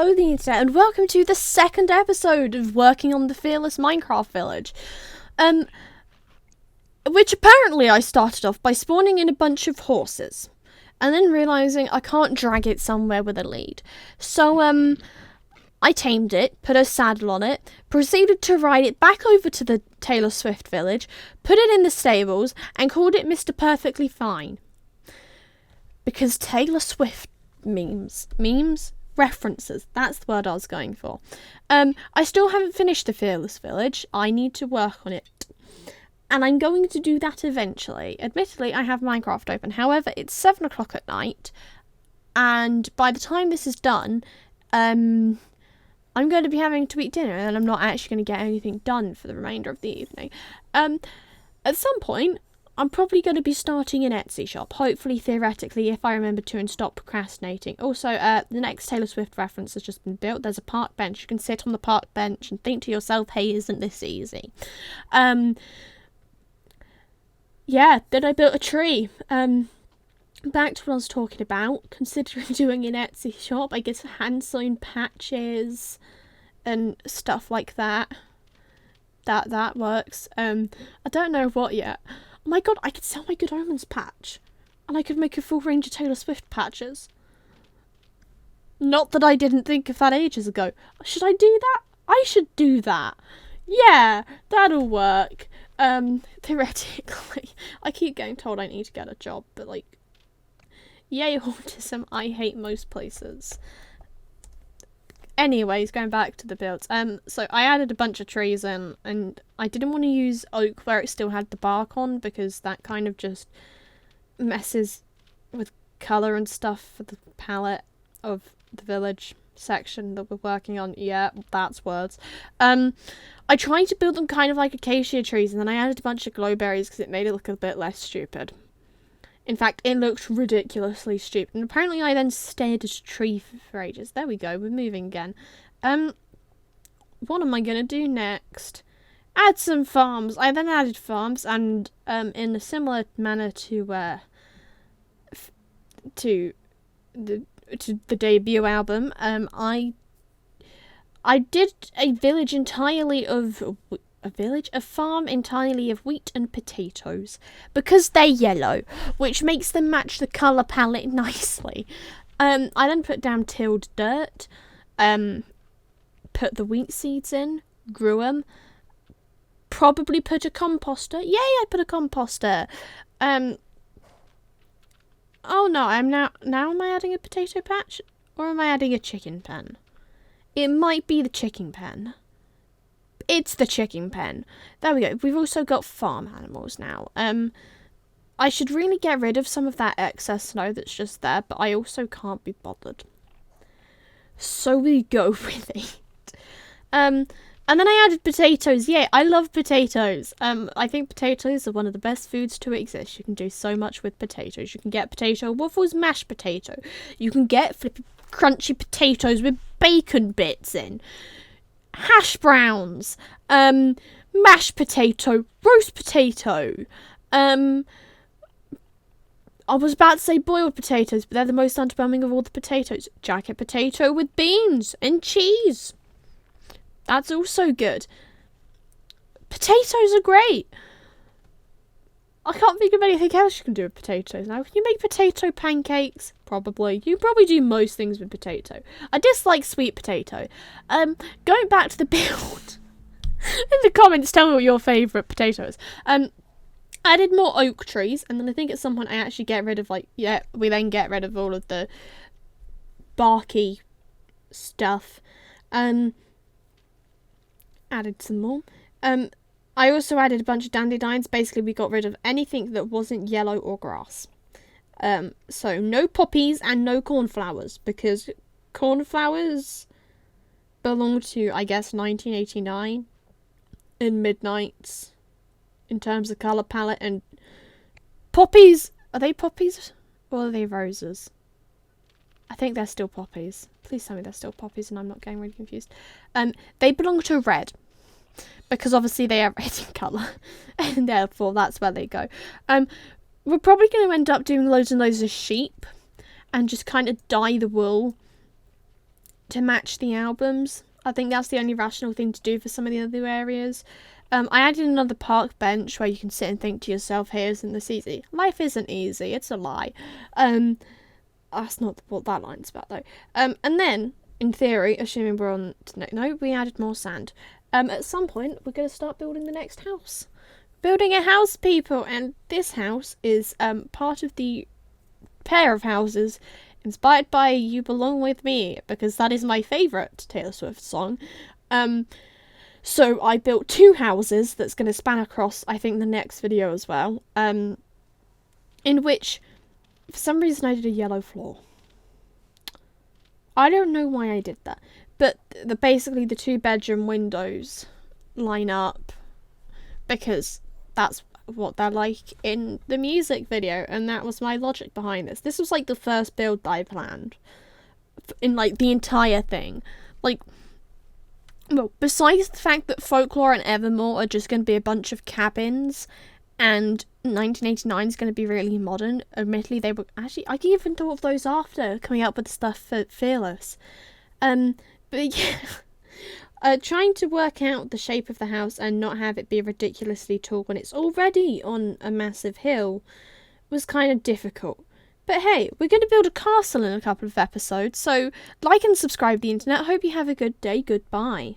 Hello the internet and welcome to the second episode of working on the Fearless Minecraft Village. Which apparently I started off by spawning in a bunch of horses. And then realising I can't drag it somewhere with a lead. So, I tamed it, put a saddle on it, proceeded to ride it back over to the Taylor Swift village, put it in the stables, and called it Mr. Perfectly Fine. Because Taylor Swift memes, references, that's the word I was going for. I still haven't finished the Fearless Village. I need to work on it. And I'm going to do that eventually. Admittedly, I have Minecraft open. However, it's 7 o'clock at night. And by the time this is done, I'm going to be having to eat dinner. And I'm not actually going to get anything done for the remainder of the evening. At some point, I'm probably going to be starting an Etsy shop. Hopefully, theoretically, if I remember to and stop procrastinating. Also, the next Taylor Swift reference has just been built. There's a park bench. You can sit on the park bench and think to yourself, hey, isn't this easy? Yeah, then I built a tree. Back to what I was talking about. Considering doing an Etsy shop, I guess hand-sewn patches and stuff like that. That works. I don't know what yet. Oh my god, I could sell my Good Omens patch. And I could make a full range of Taylor Swift patches. Not that I didn't think of that ages ago. Should I do that? I should do that. Yeah, that'll work. Theoretically. I keep getting told I need to get a job, but like, yay autism, I hate most places. Anyways, going back to the builds. So I added a bunch of trees in, and I didn't want to use oak where it still had the bark on, because that kind of just messes with colour and stuff for the palette of the village section that we're working on. Yeah, that's words. I tried to build them kind of like acacia trees, and then I added a bunch of glowberries because it made it look a bit less stupid. In fact, it looked ridiculously stupid. And apparently I then stared at a tree for ages. There we go, we're moving again. What am I going to do next? Add some farms. I then added farms, and in a similar manner to the debut album, I did a farm entirely of wheat and potatoes, because they're yellow, which makes them match the colour palette nicely. I then put down tilled dirt, put the wheat seeds in, grew them, probably put a composter. Yay, I put a composter. Oh no, now am I adding a potato patch, or am I adding a chicken pen? It might be the chicken pen. It's the chicken pen. There we go. We've also got farm animals now. I should really get rid of some of that excess snow that's just there, but I also can't be bothered. So we go with it. And then I added potatoes. Yeah, I love potatoes. I think potatoes are one of the best foods to exist. You can do so much with potatoes. You can get potato waffles, mashed potato. You can get flippy crunchy potatoes with bacon bits in. Hash browns, mashed potato, roast potato. I was about to say boiled potatoes, but they're the most underwhelming of all the potatoes. Jacket potato with beans and cheese. That's also good. Potatoes are great. I can't think of anything else you can do with potatoes now. Can you make potato pancakes? Probably. You probably do most things with potato. I dislike sweet potato. Going back to the build. In the comments, tell me what your favourite potato is. I added more oak trees, and then I think at some point I actually get rid of, we then get rid of all of the barky stuff. Added some more. I also added a bunch of dandelions. Basically, we got rid of anything that wasn't yellow or grass. So no poppies and no cornflowers, because cornflowers belong to, I guess, 1989 and Midnights in terms of colour palette. And poppies, are they poppies or are they roses? I think they're still poppies. Please tell me they're still poppies and I'm not getting really confused. They belong to red, because obviously they are red in colour, and therefore that's where they go. We're probably going to end up doing loads and loads of sheep, and just kind of dye the wool to match the albums. I think that's the only rational thing to do for some of the other areas. I added another park bench where you can sit and think to yourself, hey, isn't this easy? Life isn't easy, it's a lie. That's not what that line's about, though. And then, in theory, assuming we're on to no, we added more sand. At some point, we're going to start building the next house. Building a house, people, and this house is part of the pair of houses inspired by You Belong With Me, because that is my favourite Taylor Swift song. So I built 2 houses that's going to span across, I think, the next video as well, in which, for some reason, I did a yellow floor. I don't know why I did that, but basically the 2-bedroom windows line up because that's what they're like in the music video, and that was my logic behind this. This was like the first build that I planned in like the entire thing. Like, well, besides the fact that Folklore and Evermore are just going to be a bunch of cabins, and 1989 is going to be really modern. Admittedly, they were actually, I even thought of those after coming up with stuff for Fearless. But yeah. Trying to work out the shape of the house and not have it be ridiculously tall when it's already on a massive hill was kind of difficult. But hey, we're going to build a castle in a couple of episodes, so like and subscribe to the internet. Hope you have a good day. Goodbye.